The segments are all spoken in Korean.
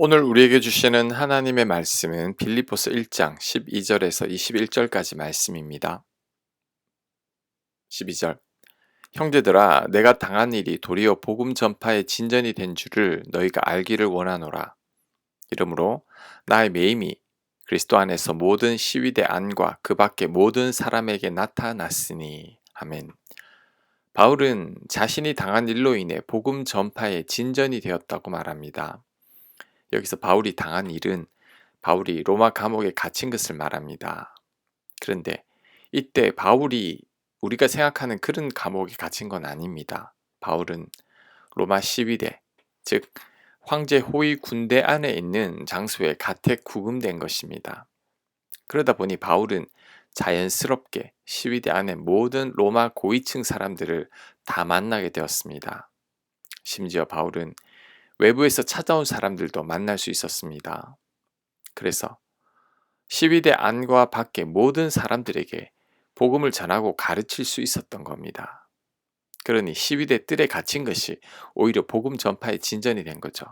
오늘 우리에게 주시는 하나님의 말씀은 빌립보서 1장 12절에서 21절까지 말씀입니다. 12절 형제들아 내가 당한 일이 도리어 복음 전파의 진전이 된 줄을 너희가 알기를 원하노라. 이러므로 나의 매임이 그리스도 안에서 모든 시위대 안과 그 밖의 모든 사람에게 나타났으니. 아멘. 바울은 자신이 당한 일로 인해 복음 전파의 진전이 되었다고 말합니다. 여기서 바울이 당한 일은 바울이 로마 감옥에 갇힌 것을 말합니다. 그런데 이때 바울이 우리가 생각하는 그런 감옥에 갇힌 건 아닙니다. 바울은 로마 시위대, 즉 황제 호위 군대 안에 있는 장소에 가택 구금된 것입니다. 그러다 보니 바울은 자연스럽게 시위대 안에 모든 로마 고위층 사람들을 다 만나게 되었습니다. 심지어 바울은 외부에서 찾아온 사람들도 만날 수 있었습니다. 그래서 시위대 안과 밖의 모든 사람들에게 복음을 전하고 가르칠 수 있었던 겁니다. 그러니 시위대 뜰에 갇힌 것이 오히려 복음 전파의 진전이 된 거죠.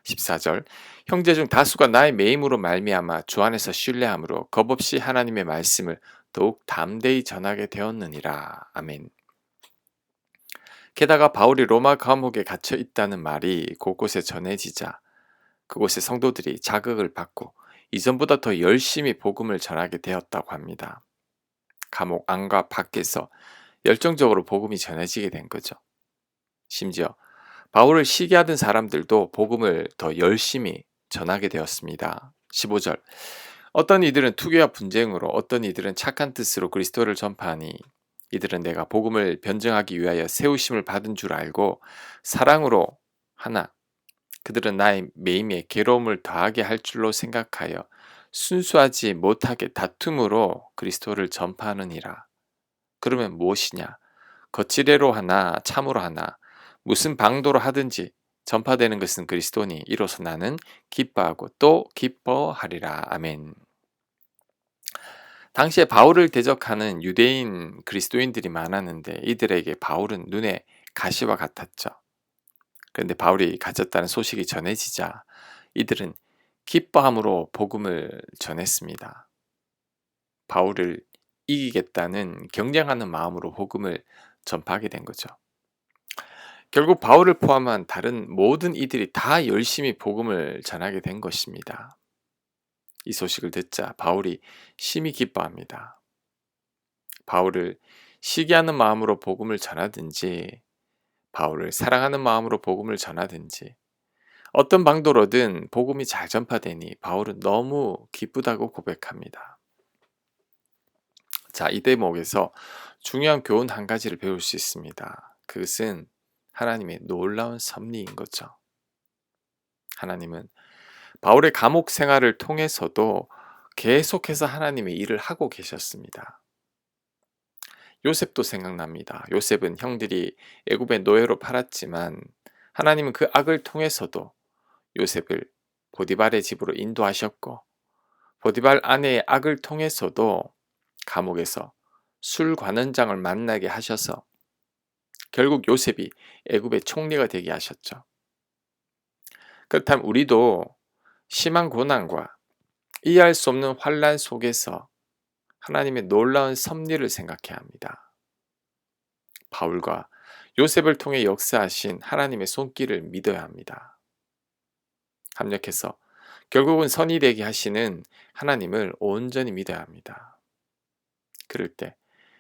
14절 형제 중 다수가 나의 매임으로 말미암아 주 안에서 신뢰함으로 겁없이 하나님의 말씀을 더욱 담대히 전하게 되었느니라. 아멘. 게다가 바울이 로마 감옥에 갇혀 있다는 말이 곳곳에 전해지자 그곳의 성도들이 자극을 받고 이전보다 더 열심히 복음을 전하게 되었다고 합니다. 감옥 안과 밖에서 열정적으로 복음이 전해지게 된 거죠. 심지어 바울을 시기하던 사람들도 복음을 더 열심히 전하게 되었습니다. 15절 어떤 이들은 투기와 분쟁으로 어떤 이들은 착한 뜻으로 그리스도를 전파하니 이들은 내가 복음을 변증하기 위하여 세우심을 받은 줄 알고 사랑으로 하나 그들은 나의 매임에 괴로움을 더하게 할 줄로 생각하여 순수하지 못하게 다툼으로 그리스도를 전파하느니라. 그러면 무엇이냐? 거칠애로 하나 참으로 하나 무슨 방도로 하든지 전파되는 것은 그리스도니 이로써 나는 기뻐하고 또 기뻐하리라. 아멘. 당시에 바울을 대적하는 유대인 그리스도인들이 많았는데 이들에게 바울은 눈에 가시와 같았죠. 그런데 바울이 갇혔다는 소식이 전해지자 이들은 기뻐함으로 복음을 전했습니다. 바울을 이기겠다는 경쟁하는 마음으로 복음을 전파하게 된 거죠. 결국 바울을 포함한 다른 모든 이들이 다 열심히 복음을 전하게 된 것입니다. 이 소식을 듣자 바울이 심히 기뻐합니다. 바울을 시기하는 마음으로 복음을 전하든지 바울을 사랑하는 마음으로 복음을 전하든지 어떤 방도로든 복음이 잘 전파되니 바울은 너무 기쁘다고 고백합니다. 자, 이 대목에서 중요한 교훈 한 가지를 배울 수 있습니다. 그것은 하나님의 놀라운 섭리인 거죠. 하나님은 바울의 감옥 생활을 통해서도 계속해서 하나님의 일을 하고 계셨습니다. 요셉도 생각납니다. 요셉은 형들이 애굽의 노예로 팔았지만 하나님은 그 악을 통해서도 요셉을 보디발의 집으로 인도하셨고 보디발 아내의 악을 통해서도 감옥에서 술관원장을 만나게 하셔서 결국 요셉이 애굽의 총리가 되게 하셨죠. 그렇다면 우리도 심한 고난과 이해할 수 없는 환난 속에서 하나님의 놀라운 섭리를 생각해야 합니다. 바울과 요셉을 통해 역사하신 하나님의 손길을 믿어야 합니다. 합력해서 결국은 선이 되게 하시는 하나님을 온전히 믿어야 합니다. 그럴 때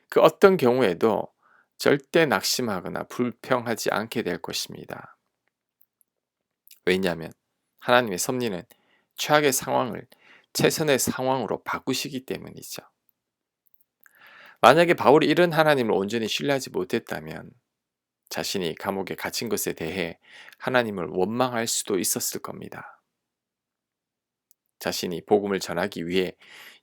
그 어떤 경우에도 절대 낙심하거나 불평하지 않게 될 것입니다. 왜냐하면 하나님의 섭리는 최악의 상황을 최선의 상황으로 바꾸시기 때문이죠. 만약에 바울이 이런 하나님을 온전히 신뢰하지 못했다면 자신이 감옥에 갇힌 것에 대해 하나님을 원망할 수도 있었을 겁니다. 자신이 복음을 전하기 위해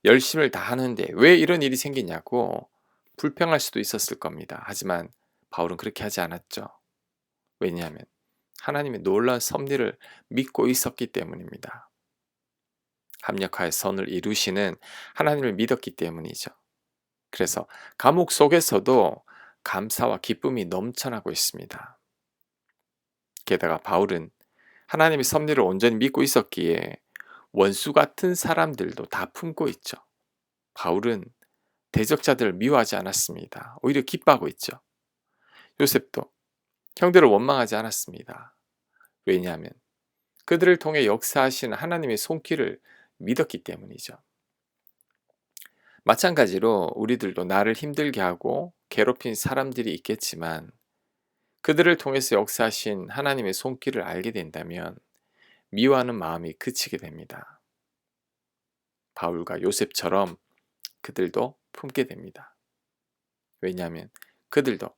열심을 다하는데 왜 이런 일이 생기냐고 불평할 수도 있었을 겁니다. 하지만 바울은 그렇게 하지 않았죠. 왜냐하면 하나님의 놀라운 섭리를 믿고 있었기 때문입니다. 합력하여 선을 이루시는 하나님을 믿었기 때문이죠. 그래서 감옥 속에서도 감사와 기쁨이 넘쳐나고 있습니다. 게다가 바울은 하나님의 섭리를 온전히 믿고 있었기에 원수 같은 사람들도 다 품고 있죠. 바울은 대적자들을 미워하지 않았습니다. 오히려 기뻐하고 있죠. 요셉도 형들을 원망하지 않았습니다. 왜냐하면 그들을 통해 역사하시는 하나님의 손길을 믿었기 때문이죠. 마찬가지로 우리들도 나를 힘들게 하고 괴롭힌 사람들이 있겠지만 그들을 통해서 역사하신 하나님의 손길을 알게 된다면 미워하는 마음이 그치게 됩니다. 바울과 요셉처럼 그들도 품게 됩니다. 왜냐하면 그들도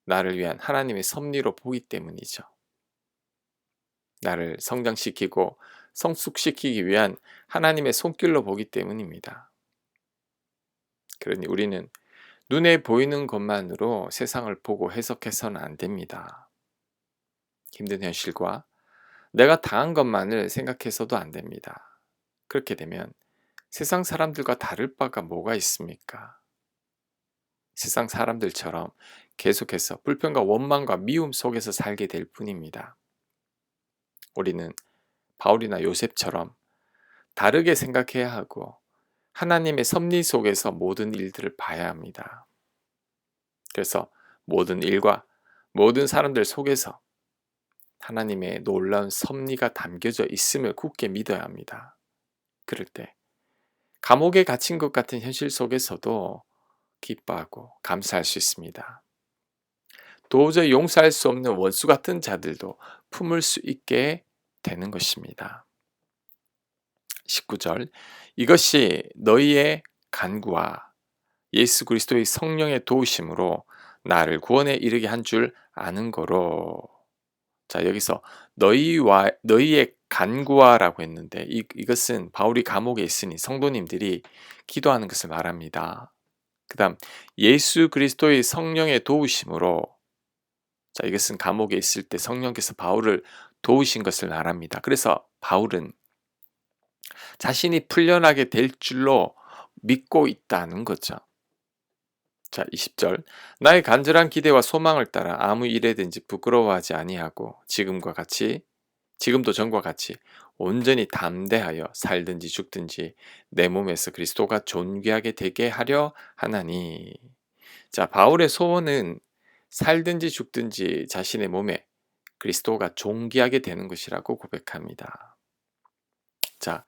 나를 위한 하나님의 섭리로 보기 때문이죠. 나를 성장시키고 성숙시키기 위한 하나님의 손길로 보기 때문입니다. 그러니 우리는 눈에 보이는 것만으로 세상을 보고 해석해서는 안 됩니다. 힘든 현실과 내가 당한 것만을 생각해서도 안 됩니다. 그렇게 되면 세상 사람들과 다를 바가 뭐가 있습니까? 세상 사람들처럼 계속해서 불평과 원망과 미움 속에서 살게 될 뿐입니다. 우리는 바울이나 요셉처럼 다르게 생각해야 하고 하나님의 섭리 속에서 모든 일들을 봐야 합니다. 그래서 모든 일과 모든 사람들 속에서 하나님의 놀라운 섭리가 담겨져 있음을 굳게 믿어야 합니다. 그럴 때 감옥에 갇힌 것 같은 현실 속에서도 기뻐하고 감사할 수 있습니다. 도저히 용서할 수 없는 원수 같은 자들도 품을 수 있게 되는 것입니다. 19절 이것이 너희의 간구와 예수 그리스도의 성령의 도우심으로 나를 구원에 이르게 한 줄 아는 거로. 자, 여기서 너희의 간구와라고 했는데 이것은 바울이 감옥에 있으니 성도님들이 기도하는 것을 말합니다. 그다음 예수 그리스도의 성령의 도우심으로. 자, 이것은 감옥에 있을 때 성령께서 바울을 도우신 것을 말합니다. 그래서 바울은 자신이 풀려나게 될 줄로 믿고 있다는 거죠. 자, 20절 나의 간절한 기대와 소망을 따라 아무 일에든지 부끄러워하지 아니하고 지금도 전과 같이 온전히 담대하여 살든지 죽든지 내 몸에서 그리스도가 존귀하게 되게 하려 하나니. 자, 바울의 소원은 살든지 죽든지 자신의 몸에 그리스도가 존귀하게 되는 것이라고 고백합니다. 자,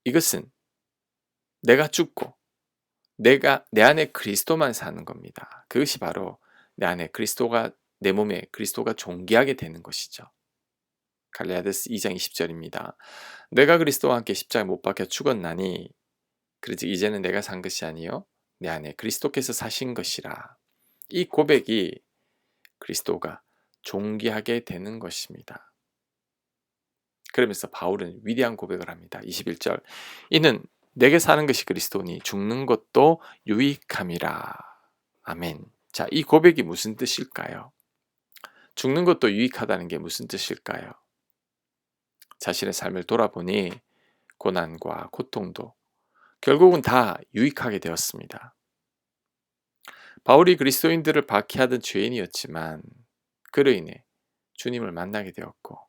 이것은 내가 죽고 내가 내 안에 그리스도만 사는 겁니다. 그것이 바로 내 몸에 그리스도가 존귀하게 되는 것이죠. 갈라디아서 2장 20절입니다. 내가 그리스도와 함께 십자가에 못 박혀 죽었나니 그러지 이제는 내가 산 것이 아니요 내 안에 그리스도께서 사신 것이라. 이 고백이 그리스도가 존귀하게 되는 것입니다. 그러면서 바울은 위대한 고백을 합니다. 21절 이는 내게 사는 것이 그리스도니 죽는 것도 유익함이라. 아멘. 자, 이 고백이 무슨 뜻일까요? 죽는 것도 유익하다는 게 무슨 뜻일까요? 자신의 삶을 돌아보니 고난과 고통도 결국은 다 유익하게 되었습니다. 바울이 그리스도인들을 박해하던 죄인이었지만 그로 인해 주님을 만나게 되었고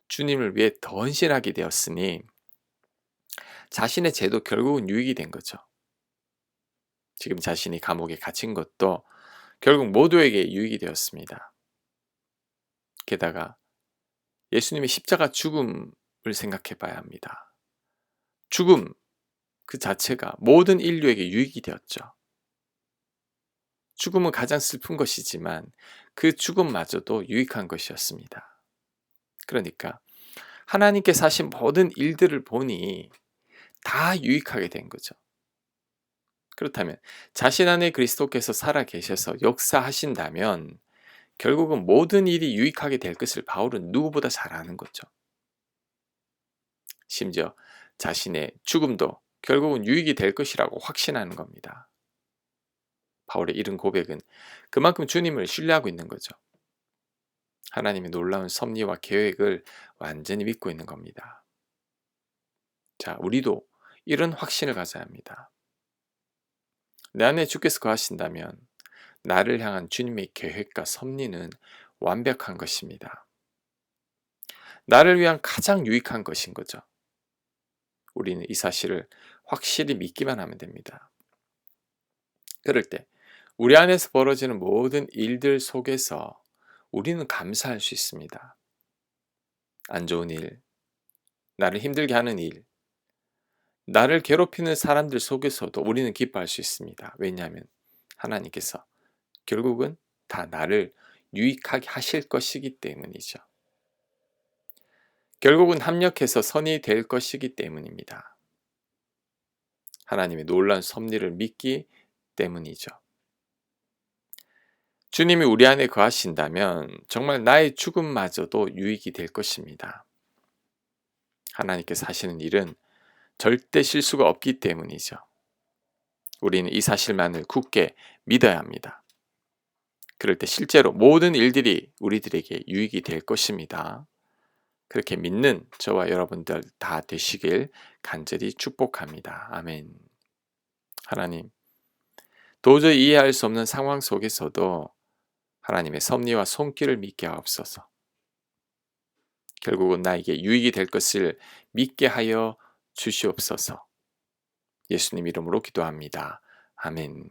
주님을 위해 더 헌신하게 되었으니 자신의 죄도 결국은 유익이 된 거죠. 지금 자신이 감옥에 갇힌 것도 결국 모두에게 유익이 되었습니다. 게다가 예수님의 십자가 죽음을 생각해 봐야 합니다. 죽음 그 자체가 모든 인류에게 유익이 되었죠. 죽음은 가장 슬픈 것이지만 그 죽음마저도 유익한 것이었습니다. 그러니까 하나님께서 하신 모든 일들을 보니 다 유익하게 된 거죠. 그렇다면 자신 안에 그리스도께서 살아 계셔서 역사하신다면 결국은 모든 일이 유익하게 될 것을 바울은 누구보다 잘 아는 거죠. 심지어 자신의 죽음도 결국은 유익이 될 것이라고 확신하는 겁니다. 바울의 이런 고백은 그만큼 주님을 신뢰하고 있는 거죠. 하나님의 놀라운 섭리와 계획을 완전히 믿고 있는 겁니다. 자, 우리도 이런 확신을 가져야 합니다. 내 안에 주께서 거하신다면 나를 향한 주님의 계획과 섭리는 완벽한 것입니다. 나를 위한 가장 유익한 것인 거죠. 우리는 이 사실을 확실히 믿기만 하면 됩니다. 그럴 때 우리 안에서 벌어지는 모든 일들 속에서 우리는 감사할 수 있습니다. 안 좋은 일, 나를 힘들게 하는 일, 나를 괴롭히는 사람들 속에서도 우리는 기뻐할 수 있습니다. 왜냐하면 하나님께서 결국은 다 나를 유익하게 하실 것이기 때문이죠. 결국은 합력해서 선이 될 것이기 때문입니다. 하나님의 놀라운 섭리를 믿기 때문이죠. 주님이 우리 안에 거하신다면 정말 나의 죽음마저도 유익이 될 것입니다. 하나님께서 하시는 일은 절대 실수가 없기 때문이죠. 우리는 이 사실만을 굳게 믿어야 합니다. 그럴 때 실제로 모든 일들이 우리들에게 유익이 될 것입니다. 그렇게 믿는 저와 여러분들 다 되시길 간절히 축복합니다. 아멘. 하나님, 도저히 이해할 수 없는 상황 속에서도 하나님의 섭리와 손길을 믿게 하옵소서. 결국은 나에게 유익이 될 것을 믿게 하여 주시옵소서. 예수님 이름으로 기도합니다. 아멘.